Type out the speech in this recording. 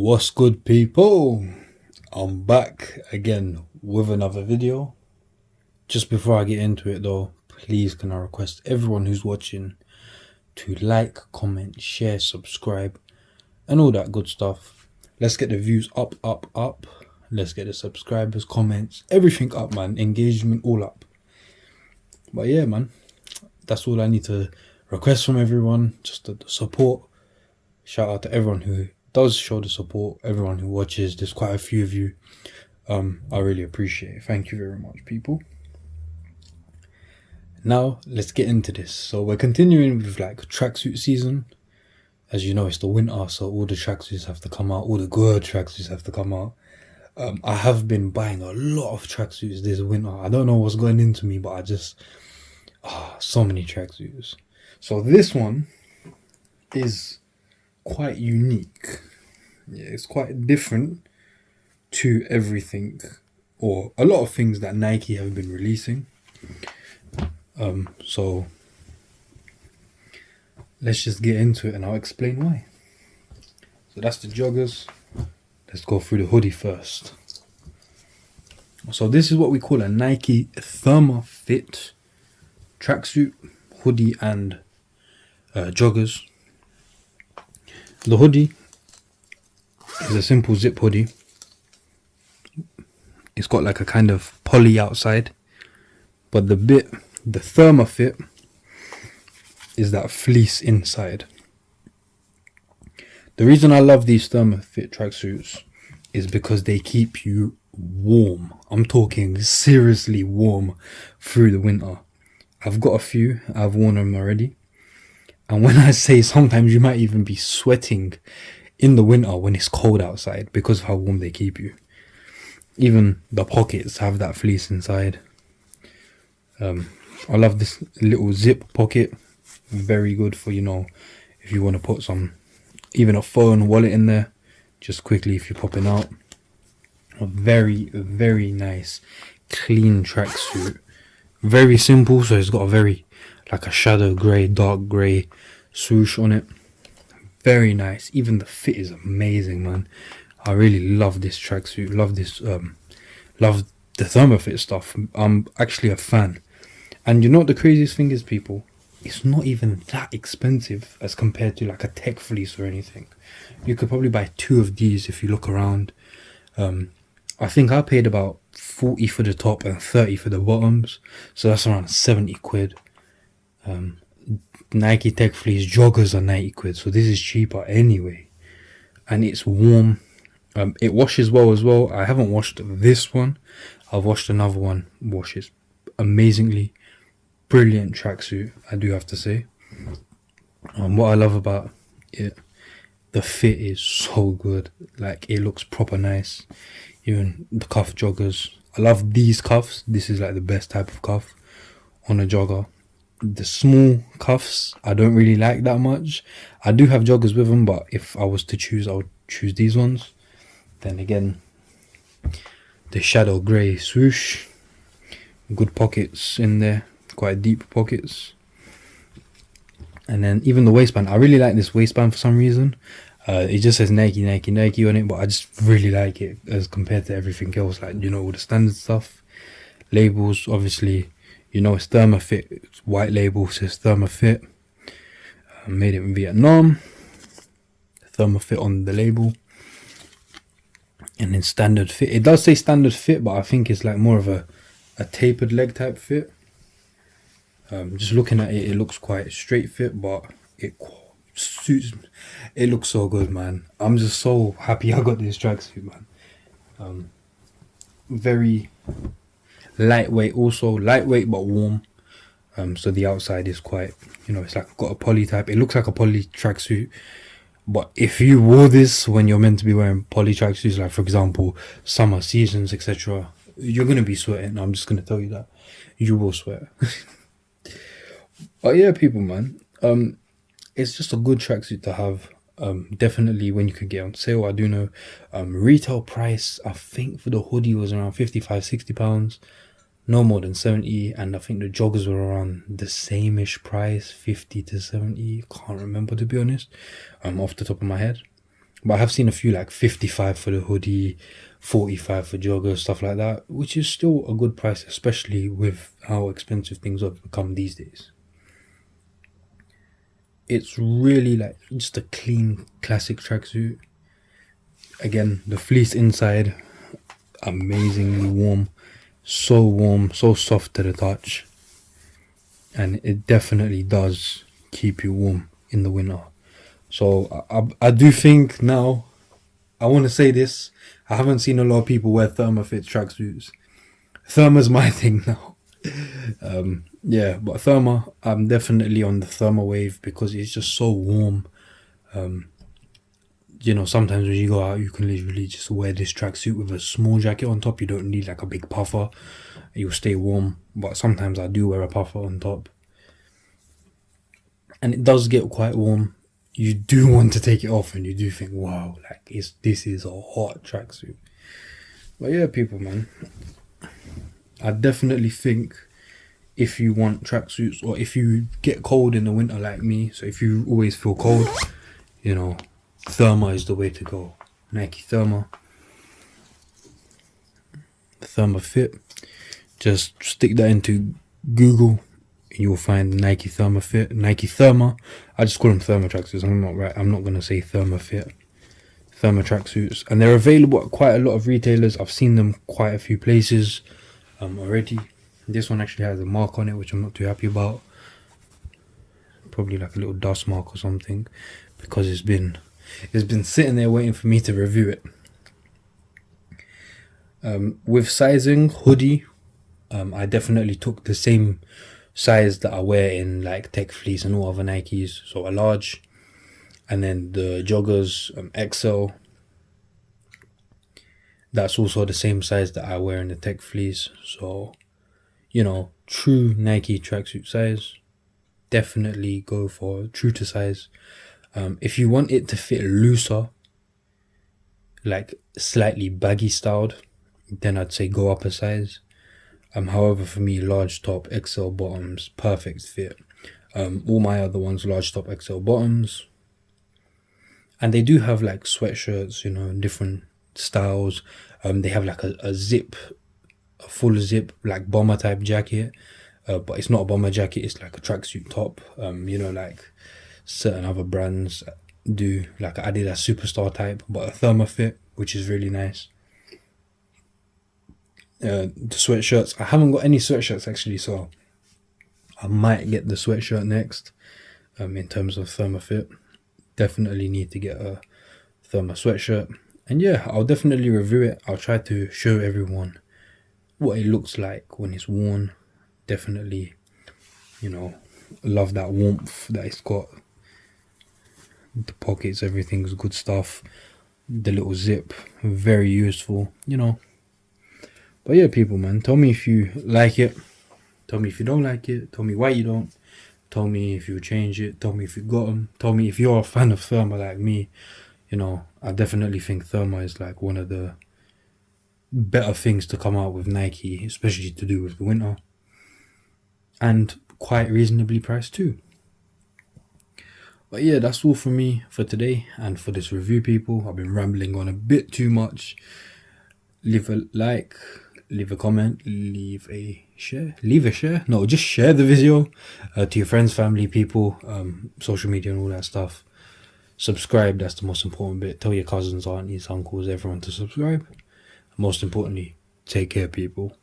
What's good, people? I'm back again with another video. Just before I get into it though, please can I request everyone who's watching to like, comment, share, subscribe and all that good stuff. Let's get the views up. Let's get the subscribers, comments, everything up, man. Engagement all up. But yeah, man, that's all I need to request from everyone. Just the support. Shout out to everyone who does show the support, everyone who watches. There's quite a few of you. I really appreciate it. Thank you very much, people. Now let's get into this. So we're continuing with like tracksuit season. As you know, it's the winter, so all the tracksuits have to come out. All the good tracksuits have to come out. I have been buying a lot of tracksuits this winter. I don't know what's going into me, but I just so many tracksuits. So this one is quite unique. Yeah, it's quite different to everything or a lot of things that Nike have been releasing. So let's just get into it and I'll explain why. So that's the joggers. Let's go through the hoodie first. So this is what we call a Nike Therma Fit tracksuit, hoodie and joggers. The hoodie is a simple zip hoodie. It's got like a kind of poly outside, but the Therma Fit is that fleece inside. The reason I love these Therma Fit tracksuits is because they keep you warm. I'm talking seriously warm through the winter. I've got a few, I've worn them already. And when I say sometimes you might even be sweating in the winter when it's cold outside because of how warm they keep you. Even the pockets have that fleece inside. I love this little zip pocket. Very good for, you know, if you want to put some, even a phone, wallet in there, just quickly if you're popping out. A very, very nice, clean tracksuit. Very simple, so it's got a very, like a shadow grey, dark grey swoosh on it. Very nice. Even the fit is amazing, man. I really love this tracksuit. Love this, love the Thermofit stuff. I'm actually a fan. And you know what the craziest thing is, people? It's not even that expensive as compared to like a tech fleece or anything. You could probably buy two of these if you look around. I think I paid about 40 for the top and 30 for the bottoms. So that's around 70 quid. Nike Tech Fleece joggers are 90 quid. So this is cheaper anyway. And it's warm. It washes well as well. I haven't washed this one. I've washed another one. Washes amazingly. Brilliant tracksuit, I do have to say. What I love about it, the fit is so good. Like, it looks proper nice. Even the cuff joggers. I love these cuffs. This is like the best type of cuff on a jogger. The small cuffs, I don't really like that much. I do have joggers with them, but if I was to choose, I would choose these ones. Then again, the shadow grey swoosh. Good pockets in there. Quite deep pockets. And then even the waistband, I really like this waistband for some reason. It just says Nike on it, but I just really like it as compared to everything else, like, you know, all the standard stuff. Labels, obviously, you know, it's Therma Fit. It's white label, says Therma Fit. Made it in Vietnam. Therma Fit on the label. And then standard fit. It does say standard fit, but I think it's like more of a tapered leg type fit. Just looking at it, it looks quite straight fit, but it suits. It looks so good, man. I'm just so happy I got this tracksuit, man. Very lightweight, also lightweight but warm. So the outside is quite, you know, it's like got a poly type. It looks like a poly tracksuit, but if you wore this when you're meant to be wearing poly tracksuits, like for example summer seasons, etc., you're gonna be sweating. I'm just gonna tell you that you will sweat. But yeah, people, man, it's just a good tracksuit to have. Definitely when you could get on sale. I do know retail price, I think for the hoodie was around 55-60 pounds, no more than 70, and I think the joggers were around the same-ish price, 50 to 70. Can't remember, to be honest, off the top of my head. But I have seen a few like 55 for the hoodie, 45 for joggers, stuff like that, which is still a good price, especially with how expensive things have become these days. It's really like just a clean classic tracksuit. Again, the fleece inside, amazingly warm, so soft to the touch, and it definitely does keep you warm in the winter. So I do think now, I want to say this, I haven't seen a lot of people wear Therma fit tracksuits. Therma's my thing now. Yeah, but Therma, I'm definitely on the Therma wave because it's just so warm. Sometimes when you go out, you can literally just wear this tracksuit with a small jacket on top. You don't need like a big puffer. You'll stay warm. But sometimes I do wear a puffer on top. And it does get quite warm. You do want to take it off and you do think, wow, like this is a hot tracksuit. But yeah, people, man, I definitely think if you want tracksuits, or if you get cold in the winter like me, so if you always feel cold, Therma is the way to go. Nike Therma fit. Just stick that into Google and you'll find Nike Therma fit. Nike Therma. I just call them Therma tracksuits. I'm not gonna say Therma fit. Therma tracksuits, and they're available at quite a lot of retailers. I've seen them quite a few places already. This one actually has a mark on it, which I'm not too happy about. Probably like a little dust mark or something, because it's been sitting there waiting for me to review it. With sizing, hoodie, I definitely took the same size that I wear in like Tech Fleece and all other Nikes, so a large. And then the joggers, XL, that's also the same size that I wear in the Tech Fleece. So, true Nike tracksuit size. Definitely go for true to size. If you want it to fit looser, like slightly baggy styled, then I'd say go up a size. However, for me, large top, XL bottoms, perfect fit. All my other ones, large top, XL bottoms. And they do have like sweatshirts, different styles. They have like a zip, a full zip, like bomber type jacket. But it's not a bomber jacket, it's like a tracksuit top. Like certain other brands do, like Adidas Superstar type, but a Therma fit, which is really nice. The sweatshirts, I haven't got any sweatshirts actually, so I might get the sweatshirt next. In terms of Therma fit, definitely need to get a Therma sweatshirt. And yeah, I'll definitely review it. I'll try to show everyone what it looks like when it's worn. Definitely, love that warmth that it's got. The pockets, everything's good stuff. The little zip, very useful, But yeah, people, man, tell me if you like it. Tell me if you don't like it. Tell me why you don't. Tell me if you change it. Tell me if you got them. Tell me if you're a fan of Therma like me. I definitely think Therma is like one of the better things to come out with Nike, especially to do with the winter. And quite reasonably priced too. But yeah, that's all from me for today and for this review, people. I've been rambling on a bit too much. Leave a like, leave a comment, leave a share. No, just share the video to your friends, family, people, social media and all that stuff. Subscribe, that's the most important bit. Tell your cousins, aunties, uncles, everyone to subscribe. Most importantly, take care, people.